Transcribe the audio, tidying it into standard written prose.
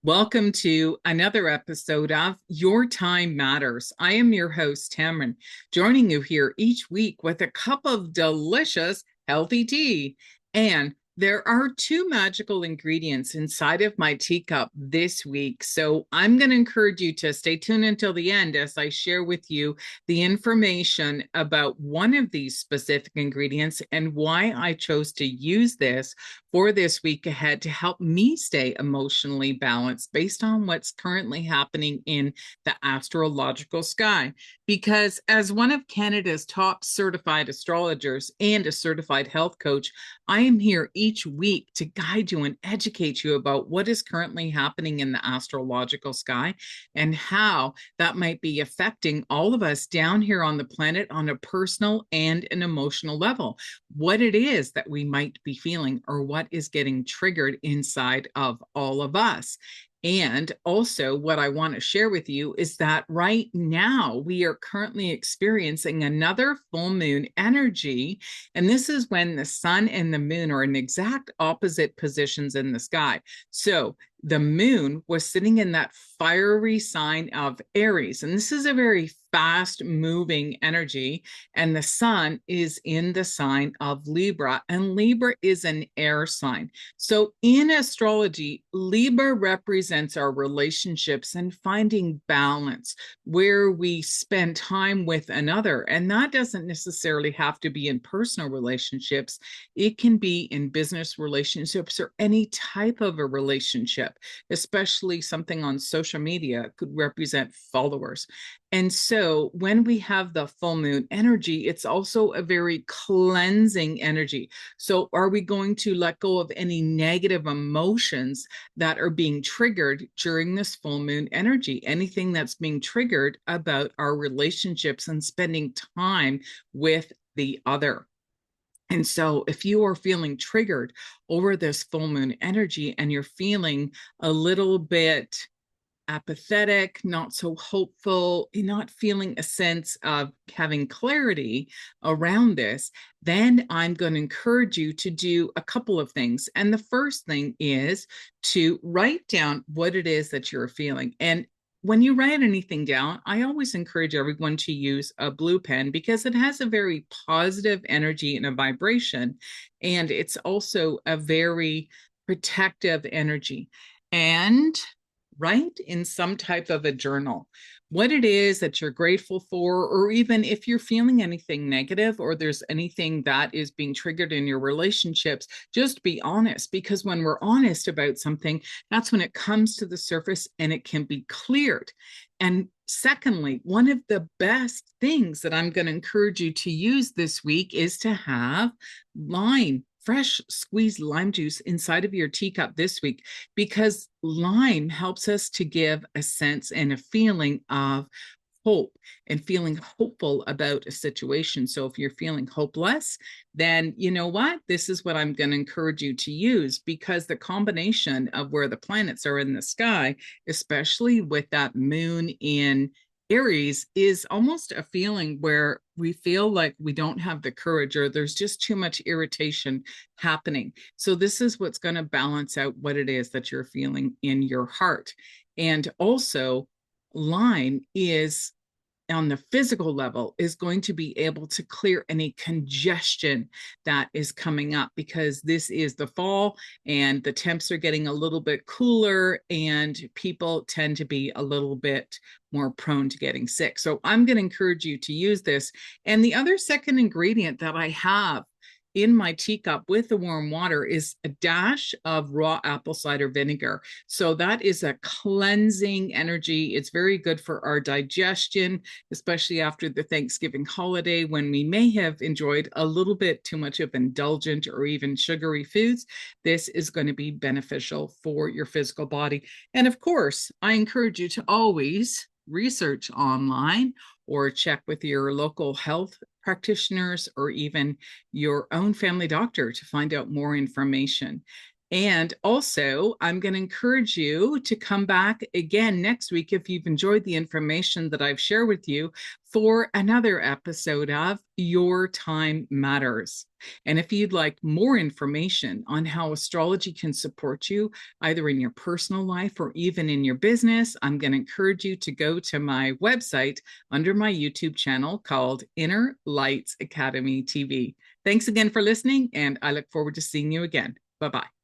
Welcome to another episode of Your Time Matters. I am your host, Tammeron, joining you here each week with a cup of delicious, healthy tea. And there are two magical ingredients inside of my teacup this week. So I'm going to encourage you to stay tuned until the end as I share with you the information about one of these specific ingredients and why I chose to use this for this week ahead to help me stay emotionally balanced based on what's currently happening in the astrological sky. Because as one of Canada's top certified astrologers and a certified health coach, I am here each week to guide you and educate you about what is currently happening in the astrological sky and how that might be affecting all of us down here on the planet on a personal and an emotional level. What it is that we might be feeling or what is getting triggered inside of all of us. And also, what I want to share with you is that right now we are currently experiencing another full moon energy. And this is when the sun and the moon are in exact opposite positions in the sky. So the moon was sitting in that fiery sign of Aries. And this is a very fast moving energy. And the sun is in the sign of Libra. And Libra is an air sign. So in astrology, Libra represents our relationships and finding balance where we spend time with another. And that doesn't necessarily have to be in personal relationships. It can be in business relationships or any type of a relationship, especially something on social media could represent followers. And so when we have the full moon energy, it's also a very cleansing energy. So are we going to let go of any negative emotions that are being triggered during this full moon energy? Anything that's being triggered about our relationships and spending time with the other. And so, if you are feeling triggered over this full moon energy and you're feeling a little bit apathetic, not so hopeful, not feeling a sense of having clarity around this, then I'm going to encourage you to do a couple of things. And the first thing is to write down what it is that you're feeling. And when you write anything down, I always encourage everyone to use a blue pen because it has a very positive energy and a vibration. And it's also a very protective energy. And write in some type of a journal what it is that you're grateful for, or even if you're feeling anything negative or there's anything that is being triggered in your relationships, just be honest, because when we're honest about something, that's when it comes to the surface and it can be cleared. And secondly, one of the best things that I'm going to encourage you to use this week is to have fresh squeezed lime juice inside of your teacup this week, because lime helps us to give a sense and a feeling of hope and feeling hopeful about a situation. So if you're feeling hopeless, then you know what? This is what I'm going to encourage you to use, because the combination of where the planets are in the sky, especially with that moon in Aries, is almost a feeling where we feel like we don't have the courage or there's just too much irritation happening. So this is what's going to balance out what it is that you're feeling in your heart. And also, lime is on the physical level is going to be able to clear any congestion that is coming up, because this is the fall and the temps are getting a little bit cooler and people tend to be a little bit more prone to getting sick. So I'm going to encourage you to use this. And the other second ingredient that I have in my teacup with the warm water is a dash of raw apple cider vinegar. So that is a cleansing energy. It's very good for our digestion, especially after the Thanksgiving holiday when we may have enjoyed a little bit too much of indulgent or even sugary foods. This is going to be beneficial for your physical body. And of course, I encourage you to always research online or check with your local health practitioners or even your own family doctor to find out more information. And also, I'm going to encourage you to come back again next week if you've enjoyed the information that I've shared with you for another episode of Your Time Matters. And if you'd like more information on how astrology can support you, either in your personal life or even in your business, I'm going to encourage you to go to my website under my YouTube channel called Inner Lights Academy TV. Thanks again for listening, and I look forward to seeing you again. Bye-bye.